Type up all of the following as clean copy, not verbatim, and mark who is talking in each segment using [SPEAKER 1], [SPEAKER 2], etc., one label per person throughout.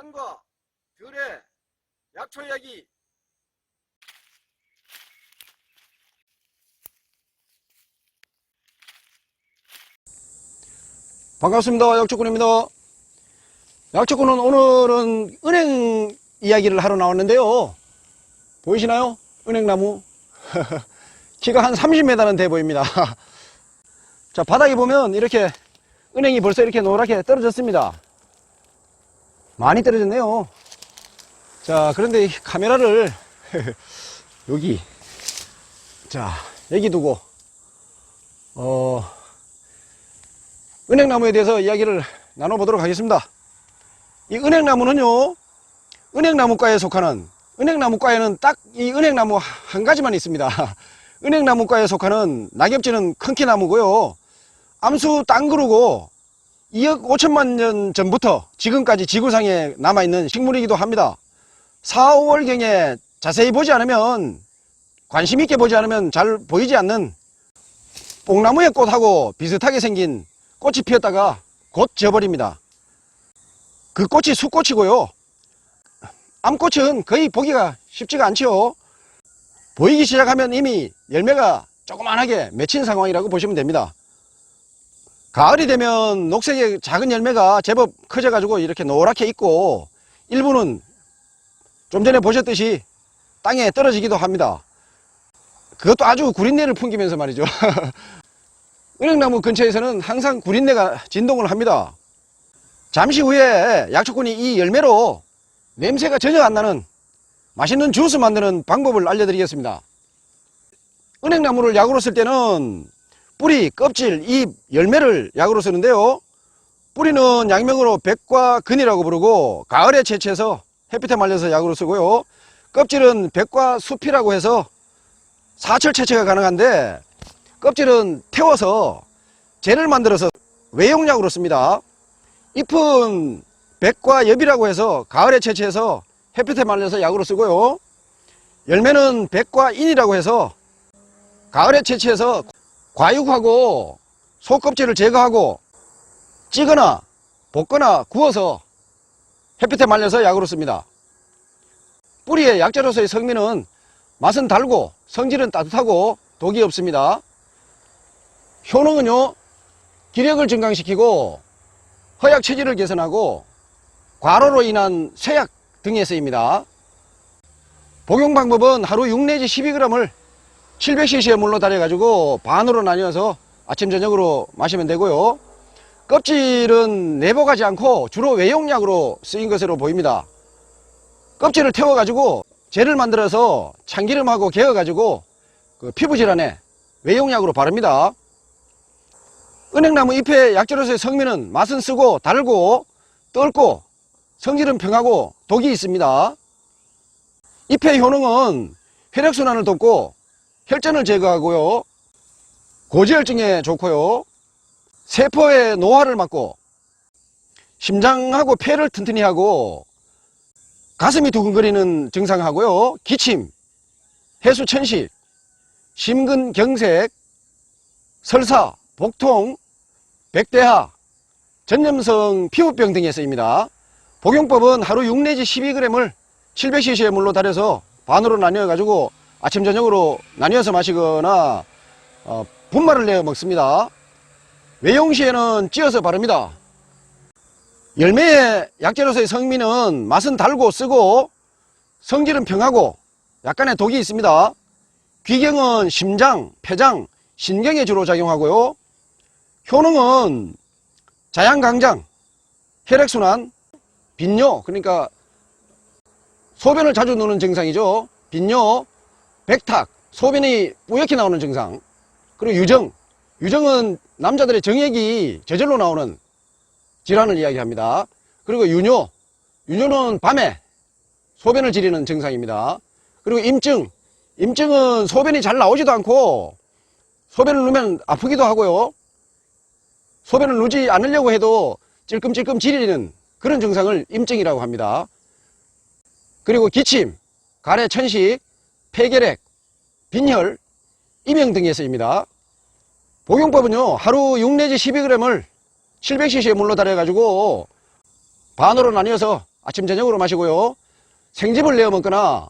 [SPEAKER 1] 산과 들의 약초 이야기. 반갑습니다. 약초꾼입니다. 약초꾼은 오늘은 은행 이야기를 하러 나왔는데요. 보이시나요? 은행나무. 키가 한 30m는 돼 보입니다. 자, 바닥에 보면 이렇게 은행이 벌써 이렇게 노랗게 떨어졌습니다. 많이 떨어졌네요. 자, 그런데 이 카메라를 여기, 자, 여기 두고 은행나무에 대해서 이야기를 나눠보도록 하겠습니다. 이 은행나무는요, 은행나무과에 속하는, 은행나무과에는 딱 이 은행나무 한 가지만 있습니다. 은행나무과에 속하는 낙엽지는 큰키나무고요. 암수 땅그루고 2억 5천만 년 전부터 지금까지 지구상에 남아있는 식물이기도 합니다. 4, 5월경에 자세히 보지 않으면, 관심 있게 보지 않으면 잘 보이지 않는 뽕나무의 꽃하고 비슷하게 생긴 꽃이 피었다가 곧 져버립니다. 그 꽃이 수꽃이고요. 암꽃은 거의 보기가 쉽지가 않죠. 보이기 시작하면 이미 열매가 조그만하게 맺힌 상황이라고 보시면 됩니다. 가을이 되면 녹색의 작은 열매가 제법 커져가지고 이렇게 노랗게 있고, 일부는 좀 전에 보셨듯이 땅에 떨어지기도 합니다. 그것도 아주 구린내를 풍기면서 말이죠. 은행나무 근처에서는 항상 구린내가 진동을 합니다. 잠시 후에 약초꾼이 이 열매로 냄새가 전혀 안 나는 맛있는 주스 만드는 방법을 알려드리겠습니다. 은행나무를 약으로 쓸 때는 뿌리, 껍질, 잎, 열매를 약으로 쓰는데요. 뿌리는 약명으로 백과근이라고 부르고 가을에 채취해서 햇빛에 말려서 약으로 쓰고요. 껍질은 백과숲이라고 해서 사철 채취가 가능한데, 껍질은 태워서 젤을 만들어서 외용약으로 씁니다. 잎은 백과엽이라고 해서 가을에 채취해서 햇빛에 말려서 약으로 쓰고요. 열매는 백과인이라고 해서 가을에 채취해서 과육하고 속껍질을 제거하고 찌거나 볶거나 구워서 햇빛에 말려서 약으로 씁니다. 뿌리의 약재로서의 성미는 맛은 달고 성질은 따뜻하고 독이 없습니다. 효능은요, 기력을 증강시키고 허약 체질을 개선하고 과로로 인한 쇠약 등에 쓰입니다. 복용 방법은 하루 6 내지 12g을 700cc의 물로 달여가지고 반으로 나뉘어서 아침 저녁으로 마시면 되고요. 껍질은 내복하지 않고 주로 외용약으로 쓰인 것으로 보입니다. 껍질을 태워가지고 젤을 만들어서 참기름하고 개어가지고 그 피부질환에 외용약으로 바릅니다. 은행나무 잎의 약재로서의 성미는 맛은 쓰고 달고 떫고 성질은 평하고 독이 있습니다. 잎의 효능은 혈액순환을 돕고 혈전을 제거하고요, 고지혈증에 좋고요, 세포의 노화를 막고 심장하고 폐를 튼튼히 하고 가슴이 두근거리는 증상하고요, 기침, 해수천식, 심근경색, 설사, 복통, 백대하, 전염성 피부병 등에 쓰입니다. 복용법은 하루 6 내지 12g을 700cc의 물로 달여서 반으로 나뉘어 가지고 아침 저녁으로 나뉘어서 마시거나 분말을 내어 먹습니다. 외용 시에는 찧어서 바릅니다. 열매의 약재로서의 성미는 맛은 달고 쓰고 성질은 평하고 약간의 독이 있습니다. 귀경은 심장, 폐장, 신경에 주로 작용하고요. 효능은 자양강장, 혈액순환, 빈뇨, 그러니까 소변을 자주 누는 증상이죠. 빈뇨, 백탁, 소변이 뿌옇게 나오는 증상, 그리고 유정, 유정은 남자들의 정액이 저절로 나오는 질환을 이야기합니다. 그리고 유뇨, 유뇨는 밤에 소변을 지리는 증상입니다. 그리고 임증, 임증은 소변이 잘 나오지도 않고 소변을 누면 아프기도 하고요, 소변을 누지 않으려고 해도 찔끔찔끔 지리는 그런 증상을 임증이라고 합니다. 그리고 기침, 가래 천식, 폐결핵, 빈혈, 이명 등에 쓰입니다. 복용법은요, 하루 6 내지 12g을 700cc의 물로 달여가지고 반으로 나뉘어서 아침 저녁으로 마시고요. 생즙을 내어 먹거나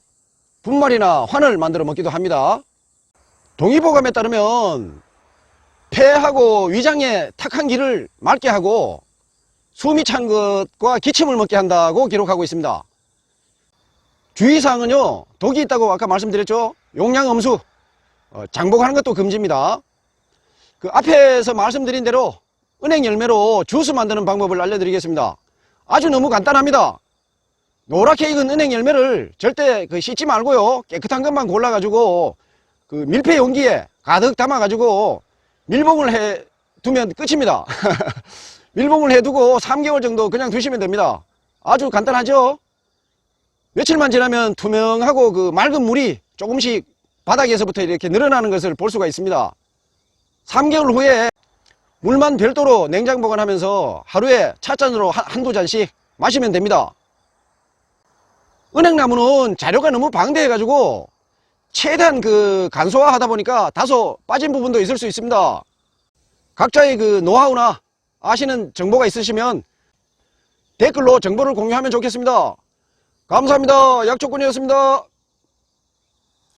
[SPEAKER 1] 분말이나 환을 만들어 먹기도 합니다. 동의보감에 따르면 폐하고 위장의 탁한 기를 맑게 하고 숨이 찬 것과 기침을 먹게 한다고 기록하고 있습니다. 주의사항은요, 독이 있다고 아까 말씀드렸죠. 용량 음수, 장복하는 것도 금지입니다. 그 앞에서 말씀드린 대로 은행 열매로 주스 만드는 방법을 알려드리겠습니다. 아주 너무 간단합니다. 노랗게 익은 은행 열매를 절대 씻지 말고요, 깨끗한 것만 골라가지고 그 밀폐 용기에 가득 담아가지고 밀봉을 해 두면 끝입니다. 밀봉을 해두고 3개월 정도 그냥 두시면 됩니다. 아주 간단하죠? 며칠만 지나면 투명하고 그 맑은 물이 조금씩 바닥에서부터 이렇게 늘어나는 것을 볼 수가 있습니다. 3개월 후에 물만 별도로 냉장 보관하면서 하루에 찻잔으로 한두 잔씩 마시면 됩니다. 은행나무는 자료가 너무 방대해가지고 최대한 간소화하다 보니까 다소 빠진 부분도 있을 수 있습니다. 각자의 노하우나 아시는 정보가 있으시면 댓글로 정보를 공유하면 좋겠습니다. 감사합니다. 약초꾼이었습니다.